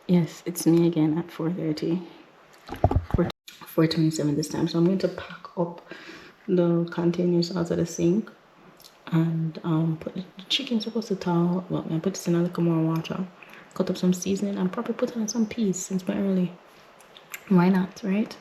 Yes, it's me again at 4:30. 4:27 this time. So I'm going to pack up the containers out of the sink and put the chicken supposed to thaw. Well, I put this in a little more water, cut up some seasoning, and probably put in some peas since we're early. Why not, right?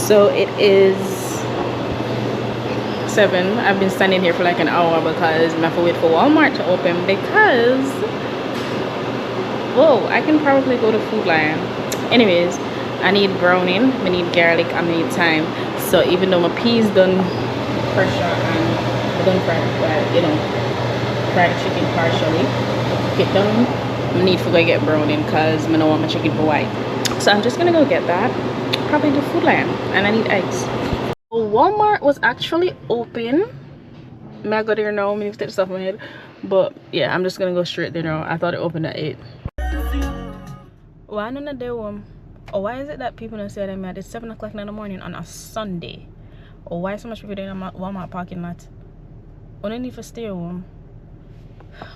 So it is 7. I've been standing here for like an hour because I have to wait for Walmart to open because, whoa, I can probably go to Food Lion. Anyways, I need browning, I need garlic, I need thyme. So even though my peas done pressure and I done fried chicken partially, cook it down, I need to go get browning because I don't want my chicken for white. So I'm just gonna go get that. Probably do Food Lion, and I need eggs. Walmart was actually open. May I go there now? I need to take stuff in my head, but yeah, I'm just gonna go straight there now. I thought it opened at 8. Why none of them? Or why is it that people don't say that at 7 o'clock in the morning on a Sunday? Or why so much people there in the Walmart parking lot? I don't need to stay home.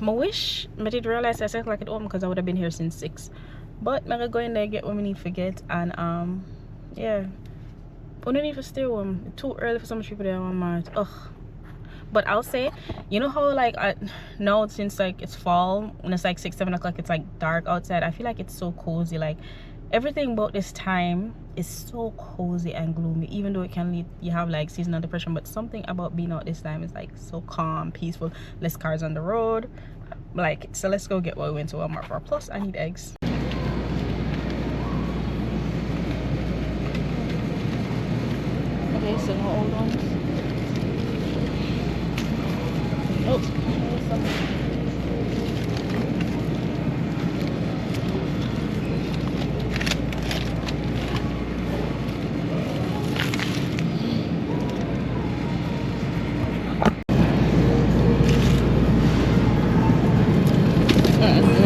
I wish I did realize I said like it open because I would have been here since 6. But I'm gonna go in there get what we need to get, and yeah, we don't need to stay home. It's too early for so much people there on Walmart. Ugh. But I'll say, you know how like now since like it's fall, when it's like 6-7 o'clock, it's like dark outside. I feel like it's so cozy. Like everything about this time is so cozy and gloomy, even though it can lead you have like seasonal depression, but something about being out this time is like so calm, peaceful, less cars on the road. Like, so let's go get what we went to Walmart for. Plus I need eggs. Okay, so no old ones. Oh,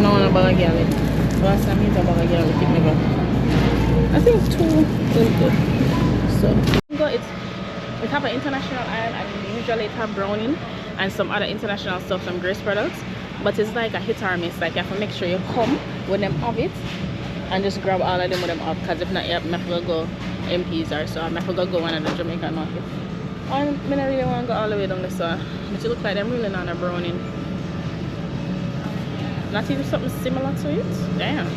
no one about a garlic. Last time he talked about a garlic, it never. I think 2 is good. So it have an international aisle, and usually it have browning and some other international stuff, some Grace products, but it's like a hit or miss. Like you have to make sure you come when them have it and just grab all of them with them up, because if not, you have to go MPs or so. I have to go one of the Jamaican market. And I don't really want to go all the way down this but it look like them really not a browning. Not even something similar to it. Damn.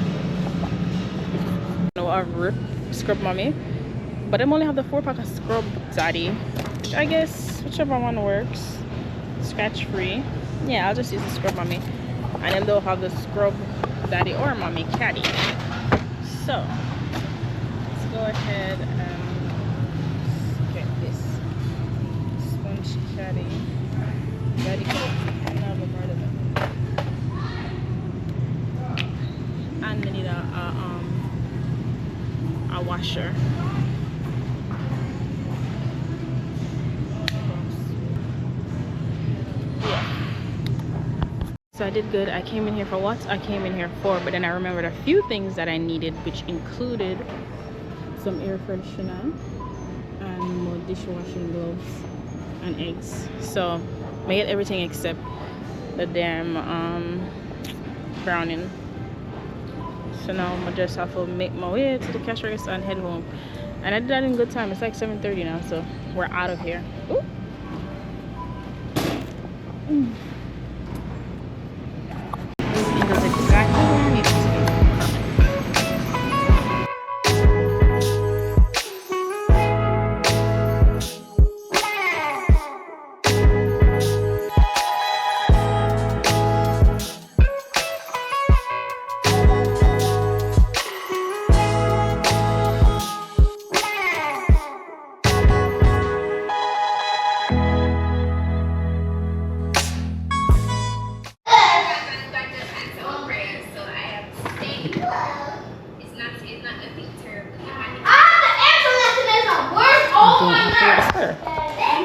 No, I've Scrub Mommy, but them only have the 4-pack of Scrub Daddy, which I guess whichever one works. Scratch free. Yeah, I'll just use the Scrub Mommy, and then they'll have the Scrub Daddy or Mommy Caddy. So let's go ahead and get this sponge caddy. Daddy coat. And we need a washer. Yeah. So I did good. I came in here for what I came in here for, but then I remembered a few things that I needed, which included some air freshener and more dishwashing gloves and eggs. So I get everything except the damn browning. So now I just have to make my way to the cash register and head home. And I did that in good time. It's like 7:30 now, so we're out of here. Ooh. It does exactly what I need it to do.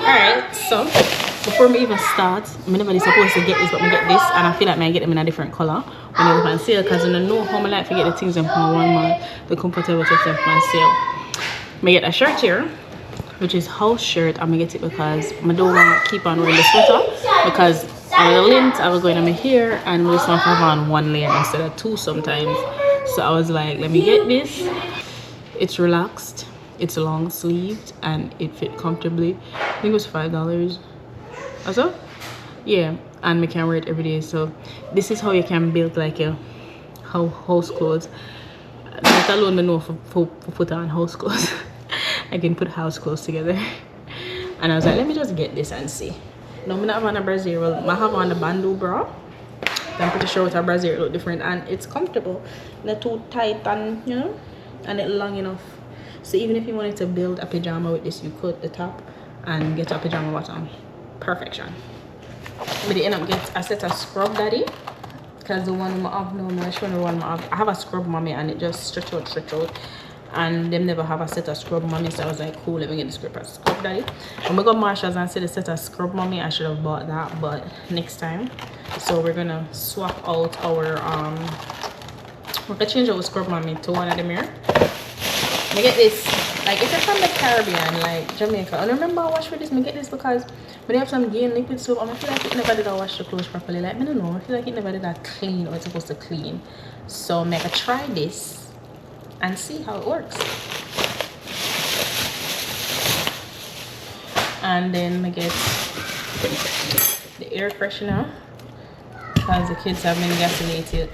Alright, so before me even start, I'm never supposed to get this, but I get this, and I feel like I get them in a different color when they go on sale, because I know how I like to get the things in one month, the comfortable stuff on sale. I get a shirt here, which is house shirt. I'm gonna get it because I don't want to keep on wearing the sweater, because on the length I was going on my hair, and I just want to have on one layer instead of two sometimes. So I was like, let me get this. It's relaxed, it's long sleeved, and it fit comfortably. I think it was $5 also. Yeah, and we can wear it every day. So this is how you can build like a house clothes. Let alone me know for put on house clothes. I can put house clothes together. And I was like, let me just get this and see. No, I'm not having a brassiere. Well, I have on the bandeau bra. I'm pretty sure with a brassiere it look different, and it's comfortable. Not too tight, and you know, and it's long enough. So even if you wanted to build a pajama with this, you could the top and get a pajama bottom. Perfection. But I end up get a set of scrub daddy, because the one I have, no, I'm showing the one I have a scrub mommy, and it just stretch out. And them never have a set of scrub mommy, so I was like, cool, let me get the scrub daddy. When we got Marshalls and see the set of scrub mommy, I should have bought that, but next time. So we're gonna swap out our we're gonna change our scrub mommy to one of them here. I get this, like if you're from the Caribbean, like Jamaica, and I remember I washed for this, I get this because when they have some gain liquid soap, I feel like it never did wash the clothes properly. Like, I don't know, I feel like it never did that clean or it's supposed to clean. So I'm gonna try this and see how it works. And then I get the air freshener, because the kids have been gassy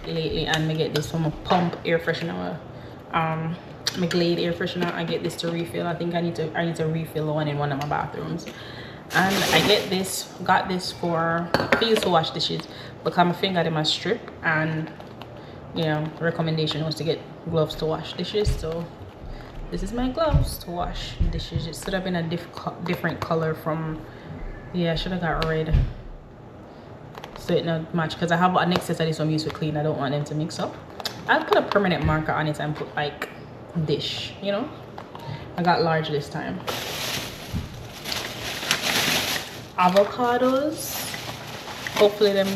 lately, and I get this from a pump air freshener. My Glade air freshener. I get this to refill. I think I need to refill one in one of my bathrooms. And I got this for use to wash dishes, because my finger in my strip, and you know, recommendation was to get gloves to wash dishes. So this is my gloves to wash dishes. It should have been a different color from, yeah, I should have got red, so it not match, because I have an excess of this I'm used to clean. I don't want them to mix up. I'll put a permanent marker on it and put like dish, you know. I got large this time. Avocados, hopefully them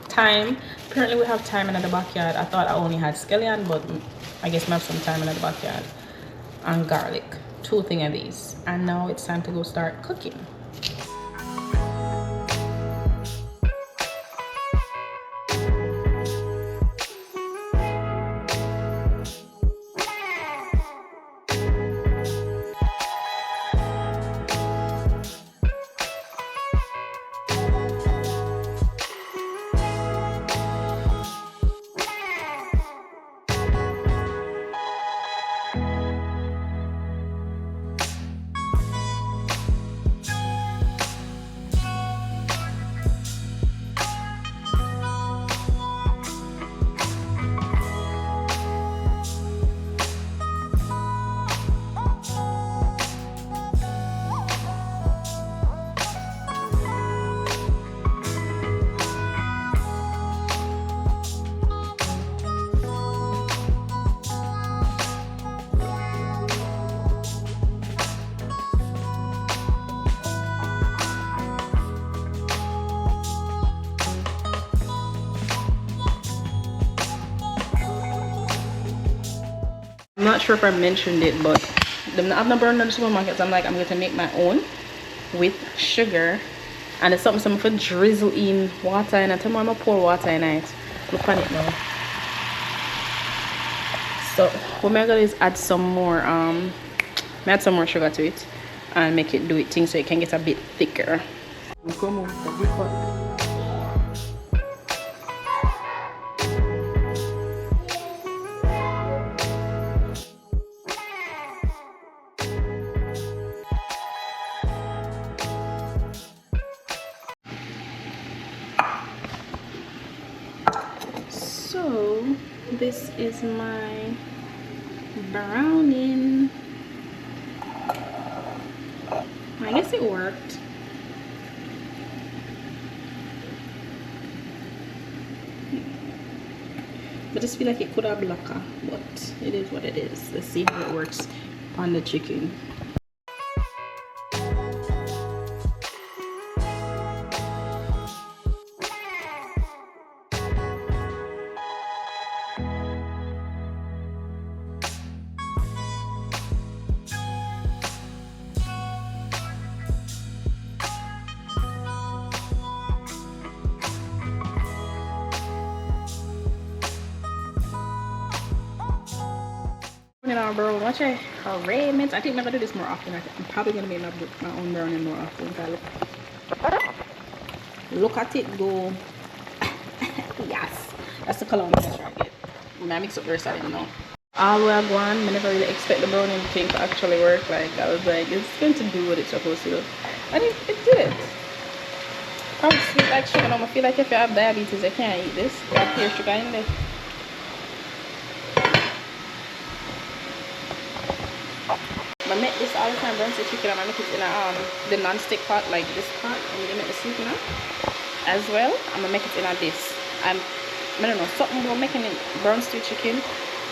thyme. Apparently we have thyme in the backyard. I thought I only had scallion, but I guess we have some thyme in the backyard. And garlic, 2 things of these. And now it's time to go start cooking. not sure if I mentioned it, but I've not burned in the supermarkets. I'm like, I'm going to make my own with sugar, and it's something for drizzle in water, and tomorrow I'm gonna pour water in it. Look on it now. So what I'm gonna do is add some more add some more sugar to it and make it do it thing so it can get a bit thicker. So this is my browning. I guess it worked. I just feel like it could have blacker, but it is what it is. Let's see how it works on the chicken. Bro, watch it. Arrangements. I think I'm gonna do this more often. I'm probably gonna make my own brownie more often. Look at it go. Yes, that's the color I'm gonna try to get. I mix up the rest of it now. All the way I go on, I never really expect the brownie thing to actually work. Like I was like, it's going to do what it's supposed to do, and it did. Probably sweet like sugar. I feel like if you have diabetes, you can't eat this. You have pure sugar in there. I make this all the time, brown chicken, and I make it in the non-stick pot, like this pot. I'm gonna make the soup, you know, as well. I'm gonna make it in this. I don't know, something about making it brown stew chicken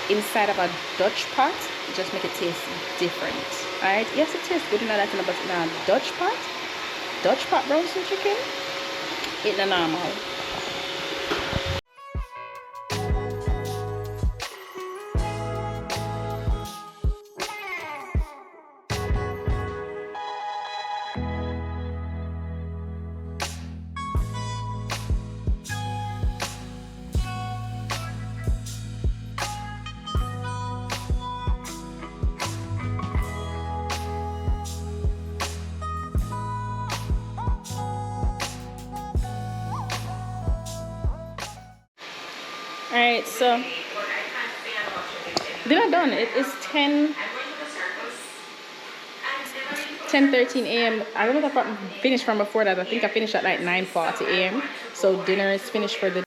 inside of a Dutch pot. Just make it taste different. Alright, yes, it tastes good in that, but in a Dutch pot brown stew chicken, it's not normal. Alright, so dinner done. It is 10:13 a.m. I don't know if I finished from before that. I think I finished at like 9:40 a.m. So dinner is finished for the